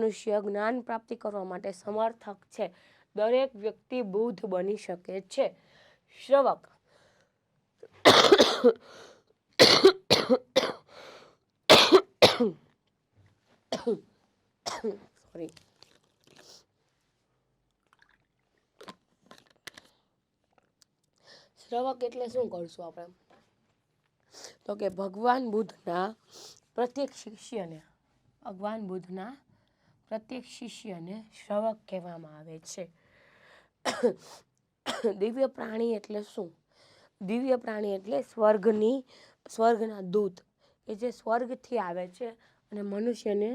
મનુષ્ય જ્ઞાન પ્રાપ્તિ કરવા માટે સમર્થક છે. દરેક વ્યક્તિ બુદ્ધ બની શકે છે. શ્રવક સોરી શ્રવક એટલે શું કરશું આપણે? તો કે ભગવાન બુદ્ધના પ્રત્યેક શિષ્યને શ્રવક કહેવામાં આવે છે. દિવ્ય પ્રાણી એટલે શું? દિવ્ય પ્રાણી એટલે સ્વર્ગના દૂત કે જે સ્વર્ગથી આવે છે અને મનુષ્યને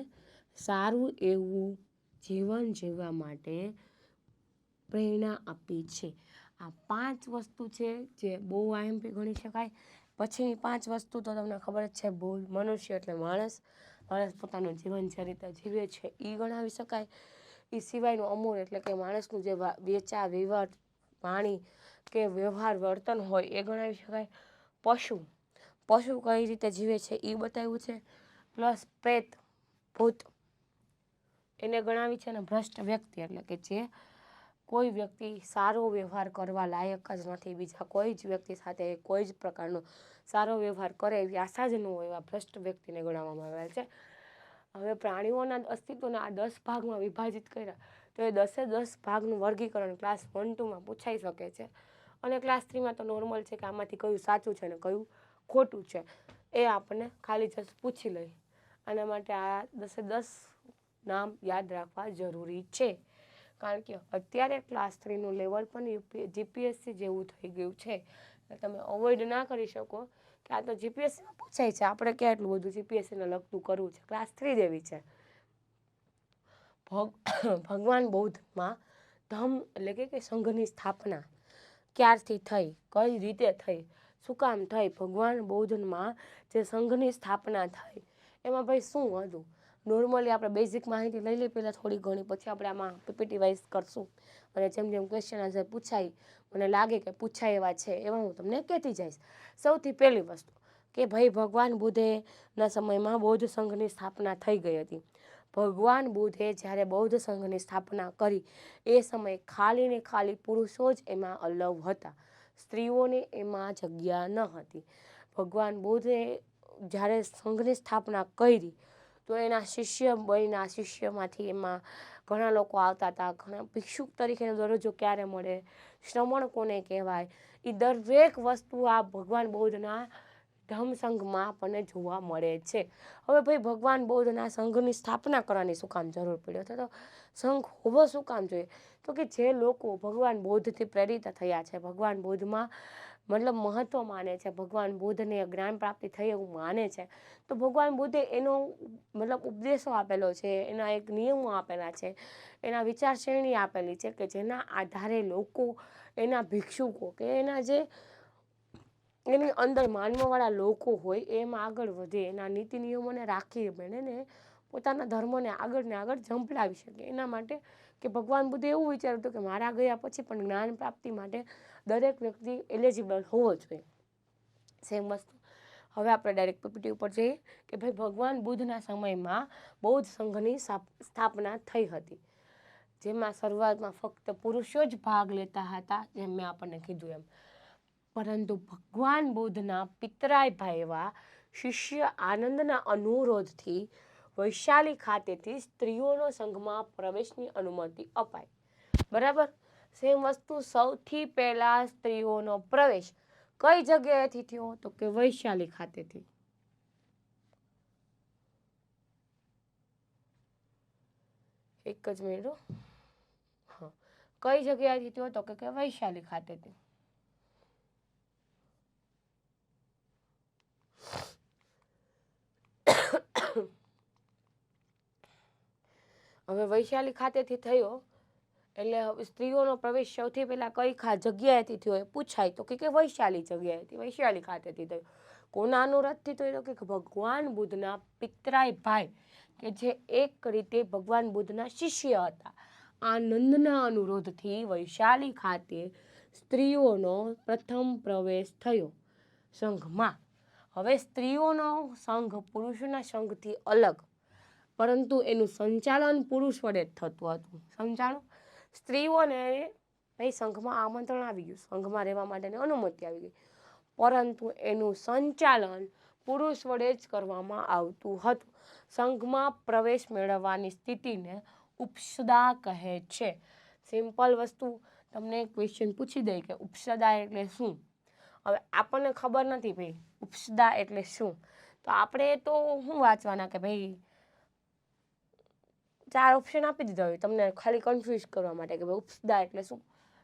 સારું એવું જીવન જીવવા માટે પ્રેરણા આપી છે. આ 5 વસ્તુ છે જે બહુ આઈએમપી ગણી શકાય. પછીની 5 વસ્તુ તો તમને ખબર જ છે. મનુષ્ય એટલે માણસ પોતાનું જીવન જે રીતે જીવે છે એ ગણાવી શકાય. એ સિવાયનું અમૂળ એટલે કે માણસનું જે વેચા વ્યવહાર વાણી કે વ્યવહાર વર્તન હોય એ ગણાવી શકાય. પશુ કઈ રીતે જીવે છે એ બતાવ્યું છે. પ્લસ પ્રેત ભૂત એને ગણાવી છે. અને ભ્રષ્ટ વ્યક્તિ એટલે કે જે કોઈ વ્યક્તિ સારો વ્યવહાર કરવા લાયક જ નથી, બીજા કોઈ જ વ્યક્તિ સાથે કોઈ જ પ્રકારનો સારો વ્યવહાર કરે એવી આશા જ ન હોય એવા ભ્રષ્ટ વ્યક્તિને ગણાવવામાં આવે છે. હવે પ્રાણીઓના અસ્તિત્વને આ 10 ભાગમાં વિભાજિત કર્યા તો એ 10 ભાગનું વર્ગીકરણ ક્લાસ 1, 2માં પૂછાઈ શકે છે. અને ક્લાસ 3માં તો નોર્મલ છે કે આમાંથી કયું સાચું છે અને કયું ખોટું છે એ આપણને ખાલી જસ્ટ પૂછી લઈ. આના માટે આ 10 નામ યાદ રાખવા જરૂરી છે. કારણ કે અત્યારે ક્લાસ 3નું લેવલ પણ જીપીએસસી જેવું થઈ ગયું છે. તમે અવોઇડ ના કરી શકો કે આ તો જીપીએસસીમાં પૂછાય છે, આપણે ક્યાં એટલું બધું જીપીએસસીને લગતું કરવું છે. ક્લાસ 3 જેવી છે. ભગવાન બૌદ્ધમાં ધમ્મ એટલે કે સંઘની સ્થાપના ક્યારથી થઈ, કઈ રીતે થઈ, શું કામ થઈ? ભગવાન બૌદ્ધમાં જે સંઘની સ્થાપના થઈ એમાં ભાઈ શું હતું? નોર્મલી આપણે બેઝિક માહિતી લઈ લઈએ પહેલાં થોડી ઘણી, પછી આપણે આમાં પીપીટી વાઇઝ કરશું અને જેમ જેમ ક્વેશ્ચન આન્સર પૂછાય મને લાગે કે પૂછાય એવા છે એવા હું તમને કહેતી જઈશ. સૌથી પહેલી વસ્તુ કે ભાઈ ભગવાન બુદ્ધના સમયમાં બૌદ્ધ સંઘની સ્થાપના થઈ ગઈ હતી. ભગવાન બુદ્ધે જ્યારે બૌદ્ધ સંઘની સ્થાપના કરી એ સમયે ખાલી ને ખાલી પુરુષો જ એમાં અલાઉ હતા, સ્ત્રીઓને એમાં જગ્યા ન હતી. ભગવાન બુદ્ધે જ્યારે સંઘની સ્થાપના કરી તો એના શિષ્યમાંથી એમાં ઘણા લોકો આવતા હતા. ઘણા ભિક્ષુક તરીકેનો દરજ્જો ક્યારે મળે, શ્રમણ કોને કહેવાય, એ દરેક વસ્તુ આ ભગવાન બૌદ્ધના ધમ્મસંઘમાં આપણને જોવા મળે છે. હવે ભાઈ ભગવાન બૌદ્ધના સંઘની સ્થાપના કરવાની શું કામ જરૂર પડી? અથવા તો સંઘ હોવો શું કામ જોઈએ? તો કે જે લોકો ભગવાન બૌદ્ધથી પ્રેરિત થયા છે, ભગવાન બૌદ્ધમાં મતલબ મહત્ત્વ માને છે, ભગવાન બુદ્ધને જ્ઞાન પ્રાપ્તિ થઈ એવું માને છે, તો ભગવાન બુદ્ધે એનો મતલબ ઉપદેશો આપેલો છે, એના એક નિયમો આપેલા છે, એના વિચારશ્રેણી આપેલી છે કે જેના આધારે લોકો, એના ભિક્ષુકો કે એના જે એની અંદર માનવાવાળા લોકો હોય એમાં આગળ વધે, એના નીતિ નિયમોને રાખી એને પોતાના ધર્મને આગળ ને આગળ ઝંપલાવી શકે. એના માટે કે ભગવાન બુદ્ધે એવું વિચાર્યું હતું કે મારા ગયા પછી પણ જ્ઞાન પ્રાપ્તિ માટે દરેક વ્યક્તિ એલિજિબલ હોવો જોઈએ. સેમ વસ્તુ હવે આપણે ડાયરેક્ટ પીપીટી ઉપર જઈએ કે ભાઈ ભગવાન બુદ્ધના સમયમાં બૌદ્ધ સંઘની સ્થાપના થઈ હતી, જેમાં શરૂઆતમાં ફક્ત પુરુષો જ ભાગ લેતા હતા, જેમ મેં આપણને કીધું એમ. પરંતુ ભગવાન બુદ્ધના પિતરાઈ ભાઈ એવા શિષ્ય આનંદના અનુરોધથી વૈશાલી ખાતેથી સ્ત્રીઓનો સંઘમાં પ્રવેશની અનુમતિ અપાઈ. બરાબર? સેમ વસ્તુ સૌથી પહેલા સ્ત્રીઓનો પ્રવેશ કઈ જગ્યાએથી થયો? તો કે વૈશાલી ખાતેથી. એક જ મિનિટ. હા, કઈ જગ્યાએથી થયો? તો કે વૈશાલી ખાતેથી. હવે વૈશાલી ખાતેથી થયો એટલે સ્ત્રીઓનો પ્રવેશ સૌથી પહેલાં કઈ જગ્યાએથી થયો એ પૂછાય તો કે વૈશાલી જગ્યાએથી, વૈશાલી ખાતેથી થયો. કોના અનુરોધથી થયો? તો કે ભગવાન બુદ્ધના પિતરાઈ ભાઈ કે જે એક રીતે ભગવાન બુદ્ધના શિષ્ય હતા, આનંદના અનુરોધથી વૈશાલી ખાતે સ્ત્રીઓનો પ્રથમ પ્રવેશ થયો સંઘમાં. હવે સ્ત્રીઓનો સંઘ પુરુષોના સંઘથી અલગ પરંતુ એનું સંચાલન પુરુષ વડે જ થતું હતું. સમજાણું? સ્ત્રીઓને ભાઈ સંઘમાં આમંત્રણ આવી ગયું, સંઘમાં રહેવા માટેની અનુમતિ આવી ગઈ, પરંતુ એનું સંચાલન પુરુષ વડે જ કરવામાં આવતું હતું. સંઘમાં પ્રવેશ મેળવવાની સ્થિતિને ઉપસદા કહે છે. સિમ્પલ વસ્તુ તમને ક્વેશ્ચન પૂછી દે કે ઉપસદા એટલે શું. હવે આપણને ખબર નથી ભાઈ ઉપસદા એટલે શું, તો આપણે તો શું વાંચવાના કે ભાઈ 4 ઓપ્શન આપી દીધા હોય તમને ખાલી કન્ફ્યુઝ કરવા માટે કે ભાઈ ઉપસદા એટલે શું.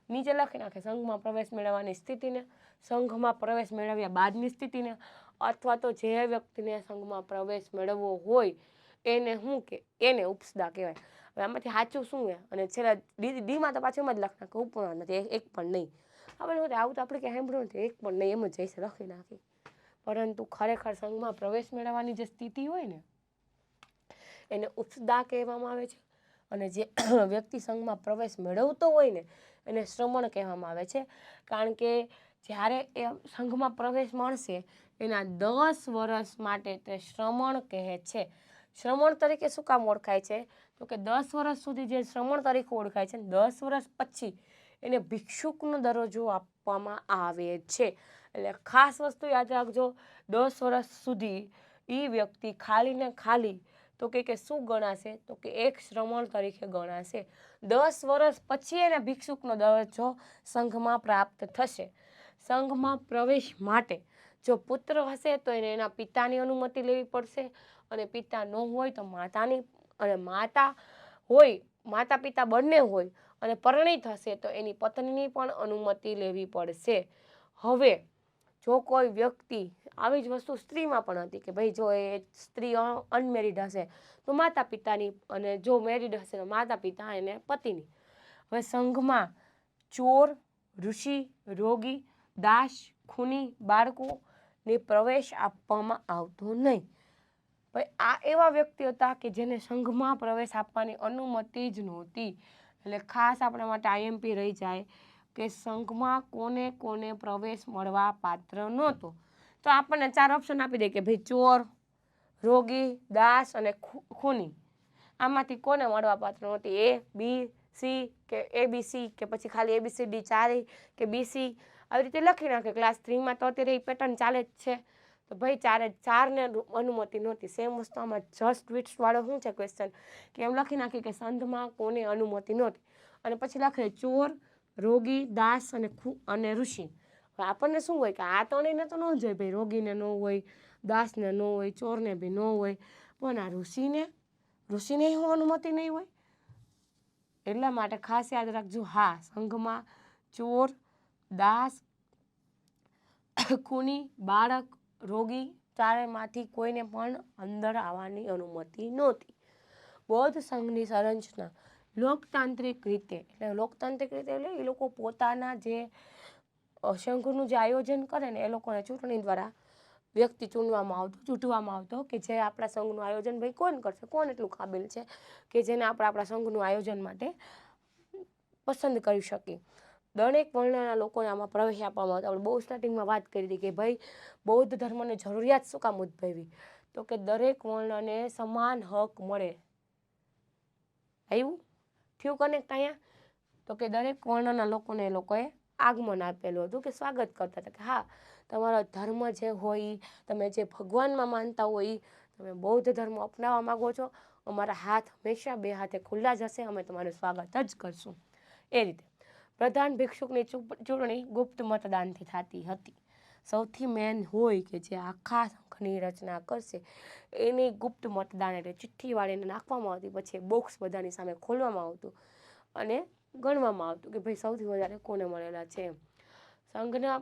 નીચે લખી નાખે સંઘમાં પ્રવેશ મેળવવાની સ્થિતિને, સંઘમાં પ્રવેશ મેળવ્યા બાદની સ્થિતિને, અથવા તો જે વ્યક્તિને સંઘમાં પ્રવેશ મેળવવો હોય એને શું કે એને ઉપસદા કહેવાય. હવે આમાંથી સાચું શું છે અને છેલ્લા ડીમાં તો પાછું એમ જ લખ નાખે ઉપમાં નથી એક પણ નહીં. આપણે આવું તો આપણે ક્યાં સાંભળ્યું નથી, એક પણ નહીં એમ જ જઈશે લખી નાખી. પરંતુ ખરેખર સંઘમાં પ્રવેશ મેળવવાની જે સ્થિતિ હોય ને એને ઉપસદા કહેવામાં આવે છે, અને જે વ્યક્તિ સંઘમાં પ્રવેશ મેળવતો હોય ને એને શ્રમણ કહેવામાં આવે છે. કારણ કે જ્યારે એ સંઘમાં પ્રવેશ મળશે એના 10 વર્ષ માટે તે શ્રમણ કહે છે. શ્રમણ તરીકે શું કામ ઓળખાય છે? તો કે 10 વર્ષ સુધી જે શ્રમણ તરીકે ઓળખાય છે, 10 વર્ષ પછી એને ભિક્ષુકનો દરજ્જો આપવામાં આવે છે. એટલે ખાસ વસ્તુ યાદ રાખજો, 10 વર્ષ સુધી એ વ્યક્તિ ખાલી ને ખાલી તો કે શું ગણાશે? તો કે એક શ્રમણ તરીકે ગણાશે. 10 વર્ષ પછી એને ભિક્ષુકનો દરજ્જો સંઘમાં પ્રાપ્ત થશે. સંઘમાં પ્રવેશ માટે જો પુત્ર હશે તો એને એના પિતાની અનુમતિ લેવી પડશે, અને પિતા ન હોય તો માતાની, અને માતા હોય માતા પિતા બંને હોય અને પરિણીત હશે તો એની પત્નીની પણ અનુમતિ લેવી પડશે. હવે જો કોઈ વ્યક્તિ આવી જ વસ્તુ સ્ત્રીમાં પણ હતી કે ભાઈ જો એ સ્ત્રી અનમેરિડ હશે તો માતા પિતાની, અને જો મેરિડ હશે તો માતા પિતા અને પતિની. હવે સંઘમાં ચોર, ઋષિ, રોગી, દાસ, ખૂની બાળકોને પ્રવેશ આપવામાં આવતો નહીં. ભાઈ આ એવા વ્યક્તિ હતા કે જેને સંઘમાં પ્રવેશ આપવાની અનુમતિ જ નહોતી. એટલે ખાસ આપણા માટે આઈએમપી રહી જાય કે સંઘમાં કોને કોને પ્રવેશ મળવા પાત્ર નહોતો. તો આપણને 4 ઓપ્શન આપી દે કે ભાઈ ચોર, રોગી, દાસ અને ખૂની. આમાંથી કોને મળવા પાત્ર નહોતી? એ, બી, સી કે ABC કે પછી ખાલી ABCD 4 કે BC આવી રીતે લખી નાખે. ક્લાસ 3માં તો અત્યારે એ પેટર્ન ચાલે જ છે. તો ભાઈ 4ને અનુમતિ નહોતી. સેમ વસ્તુ આમાં જસ્ટ વિટ્સ વાળો શું છે ક્વેશ્ચન કે એમ લખી નાખી કે સંઘમાં કોને અનુમતિ નહોતી, અને પછી લખે ચોર, રોગી, દાસ અને ઋષિ. આપણને શું હોય કે આ ત્રણેયને તો ન જોઈએ ભાઈ, રોગીને ન હોય, દાસને ન હોય, ચોરને બી ન હોય, પણ આ ઋષિને શું અનુમતિ નહીં હોય? એટલા માટે ખાસ યાદ રાખજો. હા, સંઘમાં ચોર, દાસ, ખૂની, બાળક, રોગી ચારેયમાંથી કોઈને પણ અંદર આવવાની અનુમતિ નહોતી. બૌદ્ધ સંઘની સંરચના લોકતાંત્રિક રીતે, એટલે એ લોકો પોતાના જે સંઘનું જે આયોજન કરે ને એ લોકોને ચૂંટણી દ્વારા વ્યક્તિ ચૂંટવામાં આવતો કે જે આપણા સંઘનું આયોજન ભાઈ કોણ કરશે, કોણ એટલું કાબિલ છે કે જેને આપણા સંઘનું આયોજન માટે પસંદ કરી શકીએ. દરેક વર્ણના લોકોને આમાં પ્રવેશ આપવામાં આવતો. આપણે બહુ સ્ટાર્ટિંગમાં વાત કરી હતી કે ભાઈ બૌદ્ધ ધર્મની જરૂરિયાત શું કામ ઉદ્ભવી? તો કે દરેક વર્ણને સમાન હક મળે. આવ્યું? થયું કનેક્ટ અહીંયા? તો કે દરેક વર્ણના લોકોને એ લોકોએ આગમન આપેલું હતું કે સ્વાગત કરતા હતા કે હા તમારો ધર્મ જે હોય, તમે જે ભગવાનમાં માનતા હોય, તમે બૌદ્ધ ધર્મ અપનાવવા માગો છો, અમારા હાથ હંમેશા 2 હાથે ખુલ્લા જ હશે, અમે તમારું સ્વાગત જ કરશું. એ રીતે પ્રધાન ભિક્ષુકની ચૂંટણી ગુપ્ત મતદાનથી થતી હતી. સૌથી મેન હોય કે જે આખા સંઘની રચના કરશે એની ગુપ્ત મતદાન, એટલે ચિઠ્ઠી વાળીને નાખવામાં આવતી, પછી બોક્સ બધાની સામે ખોલવામાં આવતું અને ગણવામાં આવતું કે ભાઈ સૌથી વધારે કોને મળેલા છે. સંઘના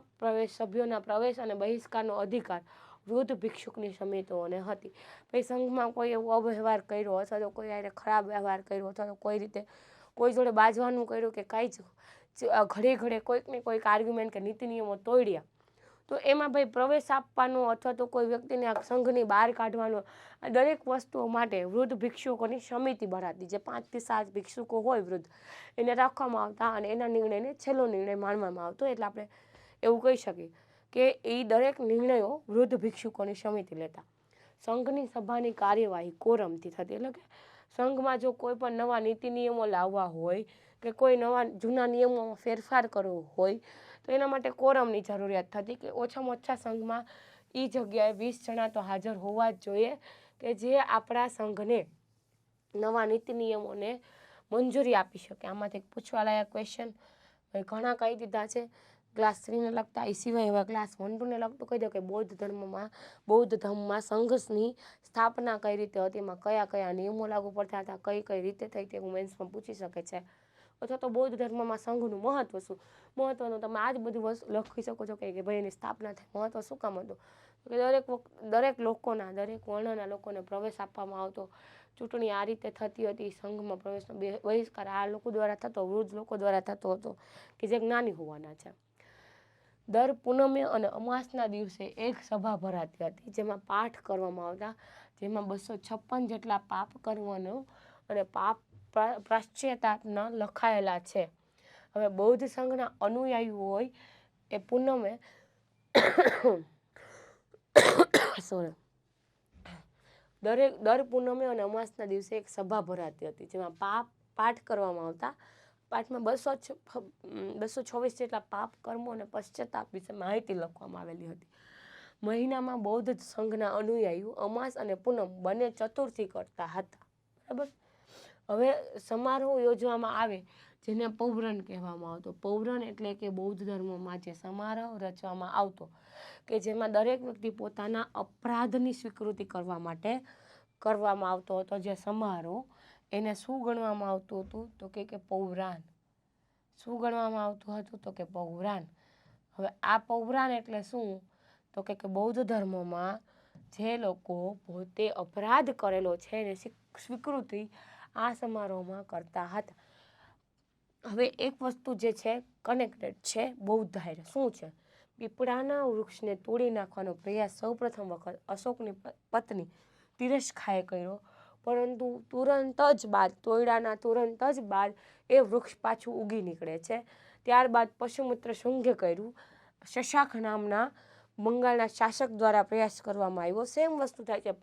સભ્યોના પ્રવેશ અને બહિષ્કારનો અધિકાર વૃદ્ધ ભિક્ષુકની સમિતિઓને હતી. ભાઈ સંઘમાં કોઈ એવો અવ્યવહાર કર્યો અથવા તો કોઈ હારે ખરાબ વ્યવહાર કર્યો અથવા તો કોઈ રીતે કોઈ જોડે બાજવાનું કર્યું કે કાંઈ જ ઘડે કોઈક ને કોઈક આર્ગ્યુમેન્ટ કે નીતિ નિયમો તોડ્યા, તો એમાં ભાઈ પ્રવેશ આપવાનો અથવા તો કોઈ વ્યક્તિને આ સંઘની બહાર કાઢવાનો, આ દરેક વસ્તુઓ માટે વૃદ્ધ ભિક્ષુકોની સમિતિ બનાવતી. જે 5 થી 7 ભિક્ષુકો હોય વૃદ્ધ, એને રાખવામાં આવતા અને એના નિર્ણયને છેલ્લો નિર્ણય માનવામાં આવતો. એટલે આપણે એવું કહી શકીએ કે એ દરેક નિર્ણયો વૃદ્ધ ભિક્ષુકોની સમિતિ લેતા. સંઘની સભાની કાર્યવાહી કોરમથી થતી, એટલે કે સંઘમાં જો કોઈ પણ નવા નીતિ નિયમો લાવવા હોય કે કોઈ નવા જૂના નિયમોમાં ફેરફાર કરવો હોય તો એના માટે કોરમની જરૂરિયાત થતી, કે ઓછામાં ઓછા સંઘમાં એ જગ્યાએ 20 જણા તો હાજર હોવા જ જોઈએ કે જે આપણા સંઘને નવા નીતિ નિયમોને મંજૂરી આપી શકે. આમાંથી પૂછવાલાયક ક્વેશ્ચન ઘણા કહી દીધા છે. ક્લાસ 3ને લગતા, એ સિવાય હવે ક્લાસ 1, 2ને લગતું કહી દો કે બૌદ્ધ ધર્મમાં સંઘની સ્થાપના કઈ રીતે હતી, એમાં કયા કયા નિયમો લાગુ પડતા હતા, કઈ કઈ રીતે થઈ તે મેન્સમાં પૂછી શકે છે. અથવા તો બૌદ્ધ ધર્મમાં સંઘનું મહત્વ શું, મહત્વનું તમે આ જ બધું વસ્તુ લખી શકો છો કે ભાઈ એની સ્થાપના થઈ, મહત્વ શું કામ હતું, દરેક લોકોના, દરેક વર્ણના લોકોને પ્રવેશ આપવામાં આવતો, ચૂંટણી આ રીતે થતી હતી, સંઘમાં પ્રવેશનો બહિષ્કાર આ લોકો દ્વારા થતો, વૃદ્ધ લોકો દ્વારા થતો હતો કે જે જ્ઞાની હોવાના છે. દર પૂનમે અને અમાસના દિવસે એક સભા ભરાતી હતી જેમાં પાઠ કરવામાં આવતા, જેમાં 256 જેટલા પાપ કર્મનો અને પાપ પ્રાશ્ચિતાપના લખાયેલા છે. હવે બૌદ્ધ સંઘના અનુયાયીઓ હોય એ પૂનમે દર પૂનમે અને અમાસના દિવસે એક સભા ભરાતી હતી જેમાં પાઠ કરવામાં આવતા. પાઠમાં 226 જેટલા પાપ કર્મો અને પશ્ચાતાપ વિશે માહિતી લખવામાં આવેલી હતી. મહિનામાં બૌદ્ધ સંઘના અનુયાયીઓ અમાસ અને પૂનમ બંને ચતુર્થી કરતા હતા. બરાબર. હવે સમારોહ યોજવામાં આવે જેને પૌરણ કહેવામાં આવતો. પૌરણ એટલે કે બૌદ્ધ ધર્મમાં જે સમારોહ રચવામાં આવતો કે જેમાં દરેક વ્યક્તિ પોતાના અપરાધની સ્વીકૃતિ કરવા માટે કરવામાં આવતો હતો. જે સમારોહ એને શું ગણવામાં આવતું હતું તો કે પૌરાણ. શું ગણવામાં આવતું હતું તો કે પૌરાણ. હવે આ પૌરાણ એટલે શું તો કે બૌદ્ધ ધર્મમાં જે લોકો પોતે અપરાધ કરેલો છે એને સ્વીકૃતિ આ સમારોહમાં કરતા હતા. હવે એક વસ્તુ જે છે કનેક્ટેડ છે બૌદ્ધ હારે, શું છે? પીપળાના વૃક્ષને તોડી નાખવાનો પ્રયાસ સૌપ્રથમ વખત અશોકની પત્ની તિરસ્ખાએ કર્યો, પરંતુ તોયડાના તુરંત જ બાદ એ વૃક્ષ પાછું ઉગી નીકળે છે. ત્યારબાદ પશુમિત્ર શુંગે કર્યું. શશાંક નામના બંગાળના શાસક દ્વારા પ્રયાસ કરવામાં આવ્યો. સેમ વસ્તુ થાય છે,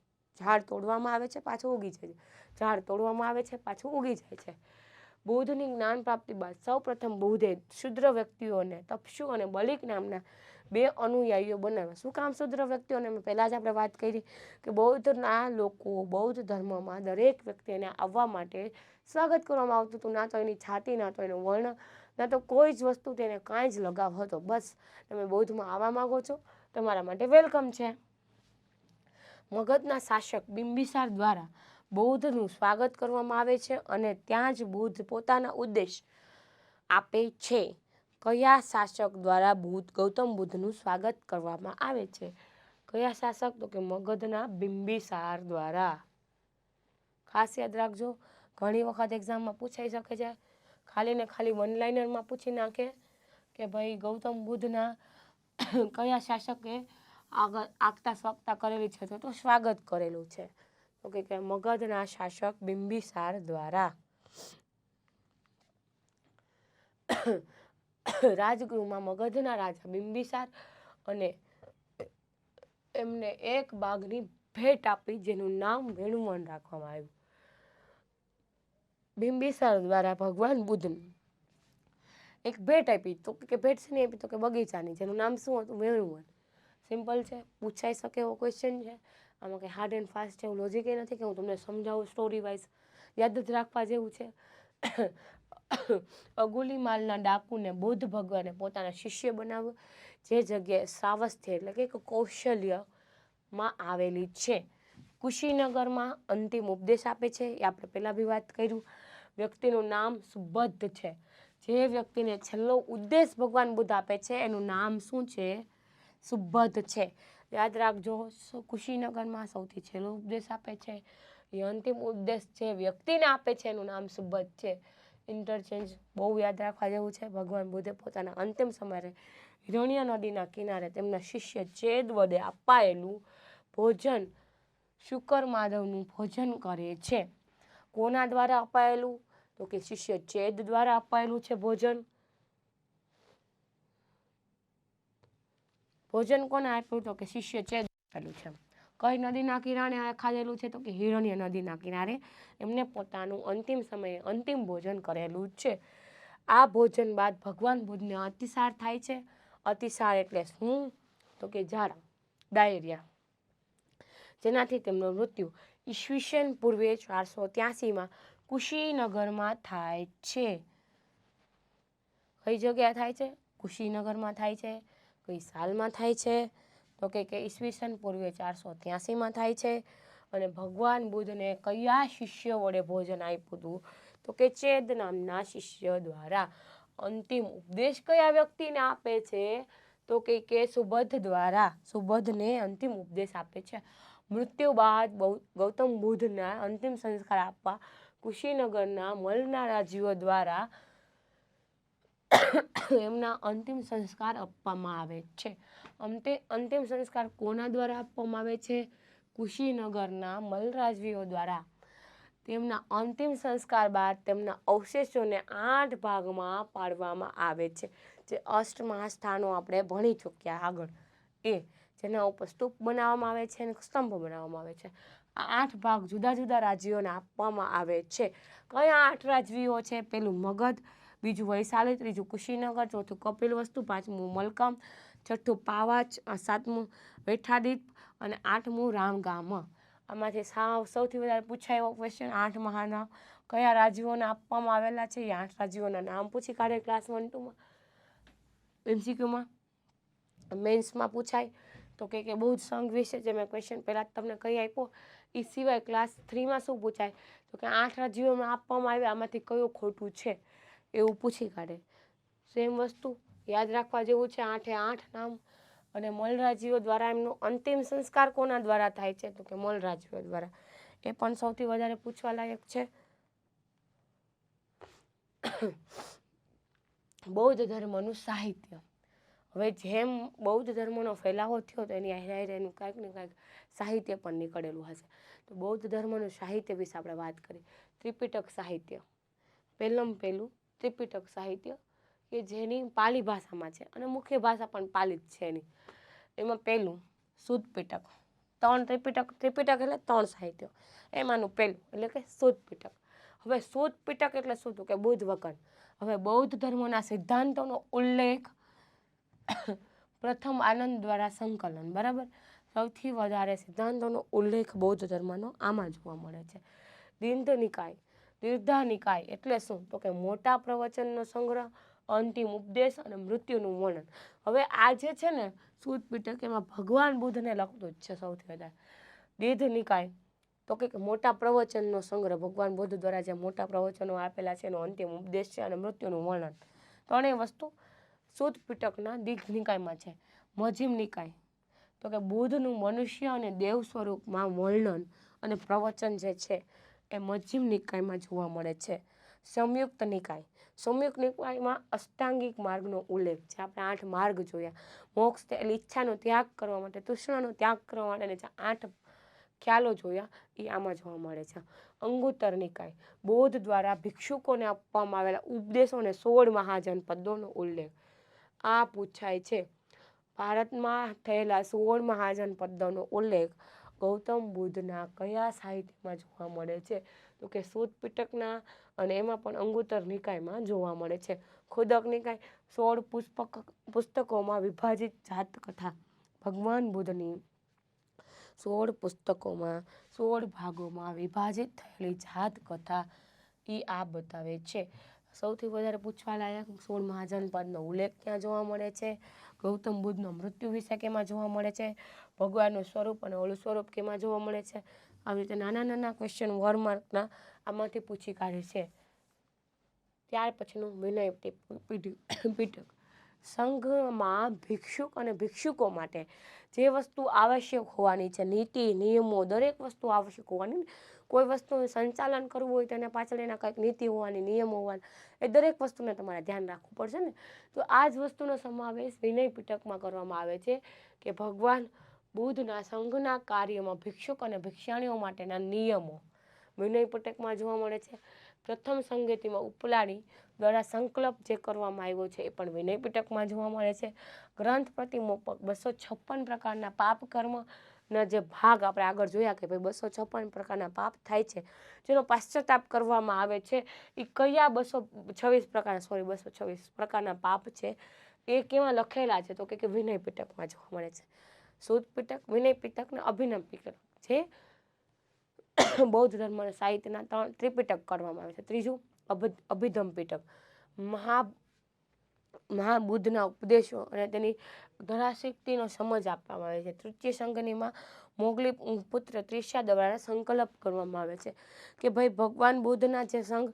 ઝાડ તોડવામાં આવે છે પાછું ઉગી જાય છે, ઝાડ તોડવામાં આવે છે પાછું ઉગી જાય છે. બૌદ્ધની જ્ઞાન પ્રાપ્તિ બાદ સૌપ્રથમ બૌદ્ધે શુદ્ર વ્યક્તિઓને તપસ્ુ અને બલિક નામના 2 અનુયાયીઓ બનાવ્યા. શું કામ શુદ્ર વ્યક્તિઓને? મેં પહેલાં જ આપણે વાત કરી કે બૌદ્ધના લોકો, બૌદ્ધ ધર્મમાં દરેક વ્યક્તિને આવવા માટે સ્વાગત કરવામાં આવતું હતું. ના તો એની છાતી, ના તો એનો વર્ણ, ના તો કોઈ જ વસ્તુ તેને કાંઈ જ લગાવ હતો. બસ તમે બૌદ્ધમાં આવવા માગો છો, તમારા માટે વેલકમ છે. મગધના શાસક બિંબિસાર દ્વારા બૌદ્ધનું સ્વાગત કરવામાં આવે છે અને ત્યાં જ બુદ્ધ પોતાના ઉદ્દેશ આપે છે. કયા શાસક દ્વારા ગૌતમ બુદ્ધનું સ્વાગત કરવામાં આવે છે? કયા શાસક તો કે મગધના બિંબિસાર દ્વારા. ખાસ યાદ રાખજો, ઘણી વખત એક્ઝામમાં પૂછાઈ શકે છે. ખાલી ને ખાલી વન લાઇનરમાં પૂછી નાખે કે ભાઈ ગૌતમ બુદ્ધના કયા શાસકે આગતા સ્વાગતા કરેલી છે તો સ્વાગત કરેલું છે તો કે મગધના શાસક બિંબિસાર દ્વારા. રાજગૃહમાં મગધના રાજા બિંબિસાર અને એમને એક બાઘની ભેટ આપી જેનું નામ વેણુવન રાખવામાં આવ્યું. બિંબિસાર દ્વારા ભગવાન બુદ્ધને એક ભેટ આપી. તો કે ભેટ શેની આપી તો કે બગીચાની, જેનું નામ શું હતું? વેણુવન. સિમ્પલ છે, પૂછાઈ શકે એવો ક્વેશ્ચન છે. આમાં કંઈ હાર્ડ એન્ડ ફાસ્ટ જેવું લોજિક એ નથી કે હું તમને સમજાવું સ્ટોરી વાઇઝ, યાદ જ રાખવા જેવું છે. અંગુલિમાલના ડાકુને બુદ્ધ ભગવાને પોતાના શિષ્ય બનાવ્યો, જે જગ્યાએ શ્રાવસ્થી એટલે કે કૌશલ્યમાં આવેલી છે. કુશીનગરમાં અંતિમ ઉપદેશ આપે છે, એ આપણે પહેલાં બી વાત કર્યું. વ્યક્તિનું નામ સુબદ્ધ છે. જે વ્યક્તિને છેલ્લો ઉપદેશ ભગવાન બુદ્ધ આપે છે એનું નામ શું છે? સુબદ્ધ છે. યાદ રાખજો, કુશીનગરમાં સૌથી છેલ્લો ઉપદેશ આપે છે, એ અંતિમ ઉપદેશ જે વ્યક્તિને આપે છે એનું નામ સુબદ્ધ છે. ઇન્ટરચેન્જ બહુ યાદ રાખવા જેવું છે. ભગવાન બુદ્ધે પોતાના અંતિમ સમયે હિરણ્ય નદીના કિનારે તેમના શિષ્ય ચેદ વડે અપાયેલું ભોજન શુકર માધવનું ભોજન કરે છે. કોના દ્વારા અપાયેલું તો કે શિષ્ય ચેદ દ્વારા અપાયેલું છે ભોજન. ભોજન કોને આપ્યું તો કે શિષ્ય ચેદ આપેલું છે. કઈ નદીના કિનારે ખાધેલું છે? તો કે હિરણ્ય નદીના કિનારે એમને પોતાનું અંતિમ સમયે અંતિમ ભોજન કરેલું છે. આ ભોજન બાદ ભગવાન બુદ્ધને અતિસાર થાય છે. અતિસાર એટલે શું? તો કે ઝાડા, ડાયરિયા, જેનાથી તેમનું મૃત્યુ ઈસવીસન પૂર્વે 483માં કુશીનગરમાં થાય છે. કઈ જગ્યાએ થાય છે? કુશીનગરમાં થાય છે. કઈ સાલમાં થાય છે? તો કે ઈસવીસન પૂર્વે 483માં થાય છે. અને ભગવાન બુદ્ધને કયા શિષ્ય વડે ભોજન આપ્યું હતું? તો કે ચેદ નામના શિષ્ય દ્વારા. અંતિમ ઉપદેશ કયા વ્યક્તિને આપે છે? તો કે સુબોધ દ્વારા. સુબોધને અંતિમ ઉપદેશ આપે છે. મૃત્યુ બાદ ગૌતમ બુદ્ધના અંતિમ સંસ્કાર આપવા કુશીનગરના મલના રાજવીઓ દ્વારા એમના અંતિમ સંસ્કાર આપવામાં આવે છે. અંતિમ સંસ્કાર કોના દ્વારા આપવામાં આવે છે? કુશીનગરના મલ રાજવીઓ દ્વારા. તેમના અંતિમ સંસ્કાર બાદ તેમના અવશેષોને 8 ભાગમાં પાડવામાં આવે છે. જે અષ્ટમા સ્થાનો આપણે ભણી ચૂક્યા આગળ, એ જેના ઉપર સ્તૂપ બનાવવામાં આવે છે અને સ્તંભ બનાવવામાં આવે છે. આ 8 ભાગ જુદા જુદા રાજ્યોને આપવામાં આવે છે. કયા 8 રાજ્યો છે? પેલું મગધ, બીજું વૈશાલી, ત્રીજું કુશીનગર, ચોથું કપિલવસ્તુ, પાંચમું મલકમ, છઠ્ઠું પાવાચ, સાતમું વેઠાદીપ અને 8મું રામગામ. આમાંથી સૌથી વધારે પૂછાયેલો ક્વેશ્ચન 8 મહાનામ કયા રાજ્યોને આપવામાં આવેલા છે? એ 8 રાજ્યોના નામ પૂછી કાઢે ક્લાસ 1, 2માં, MCQમાં, મેન્સમાં પૂછાય. તો કે બૌદ્ધ સંઘ વિશે જે મેં ક્વેશ્ચન પહેલાં તમને કહી આપ્યો. એ સિવાય ક્લાસ 3માં શું પૂછાય? તો કે 8 રાજ્યોમાં આપવામાં આવ્યા, આમાંથી કયું ખોટું છે એવું પૂછી કાઢે. સેમ વસ્તુ યાદ રાખવા જેવું છે. 8એ 8 નામ. અને મલ રાજવીઓ દ્વારા એમનો અંતિમ સંસ્કાર કોના દ્વારા થાય છે? તો કે મલ રાજવીઓ દ્વારા. એ પણ સૌથી વધારે પૂછવા લાયક છે. બૌદ્ધ ધર્મનું સાહિત્ય. હવે જેમ બૌદ્ધ ધર્મનો ફેલાવો થયો તો એની હારે એનું કાંઈક ને કાંઈક સાહિત્ય પણ નીકળેલું હશે. તો બૌદ્ધ ધર્મનું સાહિત્ય વિશે આપણે વાત કરીએ. ત્રિપિટક સાહિત્ય. પહેલું ત્રિપિટક સાહિત્ય કે જેની પાલી ભાષામાં છે અને મુખ્ય ભાષા પણ પાલી જ છે એની. એમાં પહેલું શુદ્ધ પિટક. 3 ત્રિપિટક એટલે 3 સાહિત્ય. એમાંનું પહેલું એટલે કે શુદ્ધ પિટક. હવે શુદ્ધ પિટક એટલે શું? તો કે બુદ્ધ વકન. હવે બૌદ્ધ ધર્મના સિદ્ધાંતોનો ઉલ્લેખ પ્રથમ આનંદ દ્વારા સંકલન, બરાબર. સૌથી વધારે સિદ્ધાંતોનો ઉલ્લેખ બૌદ્ધ ધર્મનો આમાં જોવા મળે છે. દીર્ઘ નિકાય. દીર્ઘા નિકાય એટલે શું? તો કે મોટા પ્રવચનનો સંગ્રહ, અંતિમ ઉપદેશ અને મૃત્યુનું વર્ણન. હવે આ જે છે ને શુદ્ધ પિટક, એમાં ભગવાન બુદ્ધને લખતું જ છે સૌથી વધારે. દીર્ઘ નિકાય તો કે મોટા પ્રવચનનો સંગ્રહ, ભગવાન બુદ્ધ દ્વારા જે મોટા પ્રવચનો આપેલા છે એનો અંતિમ ઉપદેશ છે અને મૃત્યુનું વર્ણન. ત્રણેય વસ્તુ શુદ્ધ પિટકના દીર્ઘ નિકાયમાં છે. મજ્જિમ નિકાય તો કે બુદ્ધનું મનુષ્ય અને દેવ સ્વરૂપમાં વર્ણન અને પ્રવચન જે છે એ મજ્જિમ નિકાયમાં જોવા મળે છે. સંયુક્ત નિકાય. સંયુક્ત નિકાયમાં અષ્ટાંગિક માર્ગનો ઉલ્લેખ છે. આપણે 8 માર્ગ જોયા. મોક્ષ એટલે ઈચ્છાનો ત્યાગ કરવા માટે, તૃષ્ણાનો ત્યાગ કરવા માટે જે 8 ખ્યાલો જોયા એ આમાં જોવા મળે છે. અંગુત્તર નિકાય. બૌદ્ધ દ્વારા ભિક્ષુકોને આપવામાં આવેલા ઉપદેશોને 16 મહાજનપદોનો ઉલ્લેખ. આ પૂછાય છે. ભારતમાં થયેલા 16 મહાજનપદોનો ઉલ્લેખ ગૌતમ બુદ્ધના કયા સાહિત્યમાં જોવા મળે છે? તો કે શુદ્ધ પિટકના અને એમાં પણ અંગુત્તર નિકાયમાં જોવા મળે છે. ખોદક નિકાય. 16 પુસ્તકોમાં વિભાજિત જાતકથા. ભગવાન બુદ્ધની 16 પુસ્તકોમાં 16 ભાગોમાં વિભાજિત થયેલી જાતકથા એ આ બતાવે છે. સૌથી વધારે પૂછવા લાયક 16 મહાજનપદનો ઉલ્લેખ ક્યાં જોવા મળે છે? ગૌતમ બુદ્ધનો મૃત્યુ વિશે કેમાં જોવા મળે છે? ભગવાનનું સ્વરૂપ અને ઓલું સ્વરૂપ કેમાં જોવા મળે છે? આવી રીતે નાના નાના ક્વેશ્ચન વોરમાર્કના આમાંથી પૂછી કાઢે છે. ત્યાર પછીનું વિનય પિટક. સંઘમાં ભિક્ષુક અને ભિક્ષુકો માટે જે વસ્તુ આવશ્યક હોવાની છે, નીતિ નિયમો, દરેક વસ્તુ આવશ્યક હોવાની. કોઈ વસ્તુનું સંચાલન કરવું હોય તો એના પાછળ એના કંઈક નીતિ હોવાની, નિયમો હોવાના, એ દરેક વસ્તુને તમારે ધ્યાન રાખવું પડશે ને. તો આ જ વસ્તુનો સમાવેશ વિનય પિટકમાં કરવામાં આવે છે કે ભગવાન બુદ્ધના સંઘના કાર્યમાં ભિક્ષુક અને ભિક્ષાણીઓ માટેના નિયમો વિનય પિટકમાં જોવા મળે છે. પ્રથમ સંગતિમાં ઉપલાણી દ્વારા સંકલ્પ જે કરવામાં આવ્યો છે એ પણ વિનય પિટકમાં જોવા મળે છે. ગ્રંથ પ્રતિમોપક 256 પ્રકારના પાપ કર્મ ના જે ભાગ આપણે આગળ જોયા કે ભાઈ 256 પ્રકારના પાપ થાય છે જેનો પાશ્ચાતાપ કરવામાં આવે છે, એ કયા 226 પ્રકારના પાપ છે એ કેવા લખેલા છે? તો કે વિનય પિટકમાં જોવા મળે છે. શુદ્ધ પિટક, વિનય પિટક ને અભિનવ પિટક, જે બૌદ્ધ ધર્મ સાહિત્યના 3 ત્રિપિટક કરવામાં આવે છે. ત્રીજું અભિધમ પિટક, મહાબુદ્ધના ઉપદેશો અને તેની ધરાશક્તિનો સમજ આપવામાં આવે છે. તૃતીય સંઘનીમાં મોગલી પુત્ર ત્રિષ્યા દ્વારા સંકલ્પ કરવામાં આવે છે કે ભાઈ ભગવાન બુદ્ધના જે સંઘ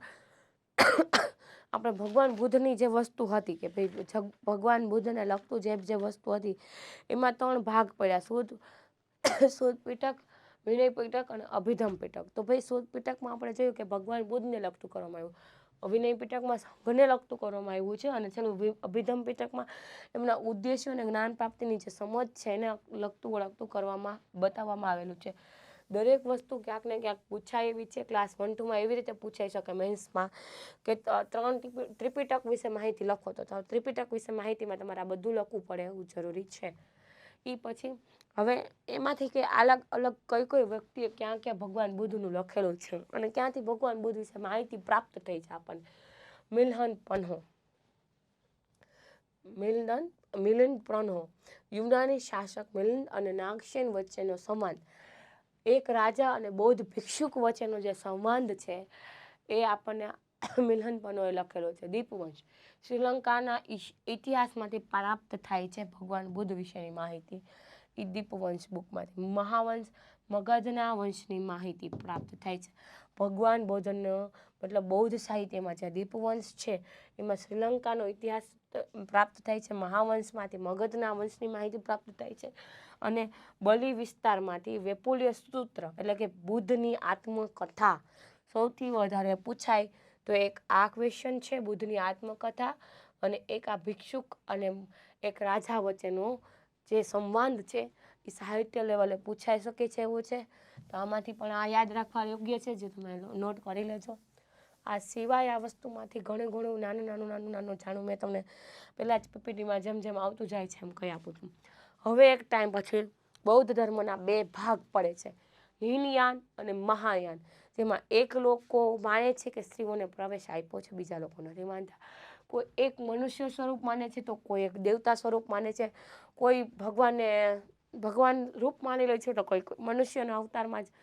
આપણે ભગવાન બુદ્ધની જે વસ્તુ હતી કે ભાઈ ભગવાન બુદ્ધને લગતું જે વસ્તુ હતી એમાં 3 ભાગ પડ્યા: શુદ્ધ પિટક, વિનય પિટક અને અભિધમ પિટક. તો ભાઈ શુદ્ધ પિટકમાં આપણે જોયું કે ભગવાન બુદ્ધને લગતું કરવામાં આવ્યું, વિનય પિટકમાં સંઘને લગતું કરવામાં આવ્યું છે, અને છેલ્લું અભિધમ પિટકમાં એમના ઉદ્દેશ્યો અને જ્ઞાન પ્રાપ્તિની જે સમજ છે એને લગતું કરવામાં બતાવવામાં આવેલું છે. દરેક વસ્તુ ક્યાંક ને ક્યાંક પૂછાય એવી છે. ક્લાસ 1, 2માં એવી રીતે પૂછાઈ શકે મેન્સમાં કે 3 ત્રિપિટક વિશે માહિતી લખો, તો ત્રિપિટક વિશે માહિતીમાં તમારે આ બધું લખવું પડે એવું જરૂરી છે. એ પછી હવે એમાંથી કે અલગ અલગ કઈ વ્યક્તિએ ક્યાં ક્યાં ભગવાન બુદ્ધનું લખેલું છે અને ક્યાંથી ભગવાન બુદ્ધ વિશે માહિતી પ્રાપ્ત થઈ છે આપણને. મિલિંદ પ્રન્હો, યુનાની શાસક મિલિંદ અને નાગસેન વચ્ચેનો સંવાદ, એક રાજા અને બૌદ્ધ ભિક્ષુક વચ્ચેનો જે સંવાદ છે એ આપણને મિલિંદ પ્રન્હોએ લખેલો છે. દીપવંશ, શ્રીલંકાના ઇતિહાસમાંથી પ્રાપ્ત થાય છે ભગવાન બુદ્ધ વિશેની માહિતી, એ દીપવંશ બુકમાંથી. મહાવંશ, મગધના વંશની માહિતી પ્રાપ્ત થાય છે. ભગવાન બૌદ્ધનો મતલબ બૌદ્ધ સાહિત્યમાં જે દીપવંશ છે એમાં શ્રીલંકાનો ઇતિહાસ પ્રાપ્ત થાય છે. મહાવંશમાંથી મગધના વંશની માહિતી પ્રાપ્ત થાય છે. અને બલિ વિસ્તારમાંથી વૈપુલ્ય સૂત્ર એટલે કે બુદ્ધની આત્મકથા સૌથી વધારે પૂછાય તો એક આ ક્વેશ્ચન છે, બુદ્ધની આત્મકથા, અને એક આ ભિક્ષુક અને એક રાજા વચ્ચેનો જે સંવાદ છે એ સાહિત્ય લેવલે પૂછાઈ શકે છે એવું છે. તો આમાંથી પણ આ યાદ રાખવા યોગ્ય છે, જે તમે નોટ કરી લેજો. આ સિવાય આ વસ્તુમાંથી ઘણું નાનું જાણું મેં તમને પહેલાં જ પીપીટીમાં જેમ આવતું જાય છે એમ કહી આપું છું. હવે એક ટાઈમ પછી બૌદ્ધ ધર્મના 2 ભાગ પડે છે, હીનયાન અને મહાયાન, જેમાં એક લોકો માને છે કે સ્ત્રીઓને પ્રવેશ આપ્યો છે, બીજા લોકો નથી માનતા. કોઈ એક મનુષ્ય સ્વરૂપ માને છે, તો કોઈ એક દેવતા સ્વરૂપ માને છે, કોઈ ભગવાન રૂપ માની લે છે, તો કોઈ મનુષ્યના અવતારમાં જ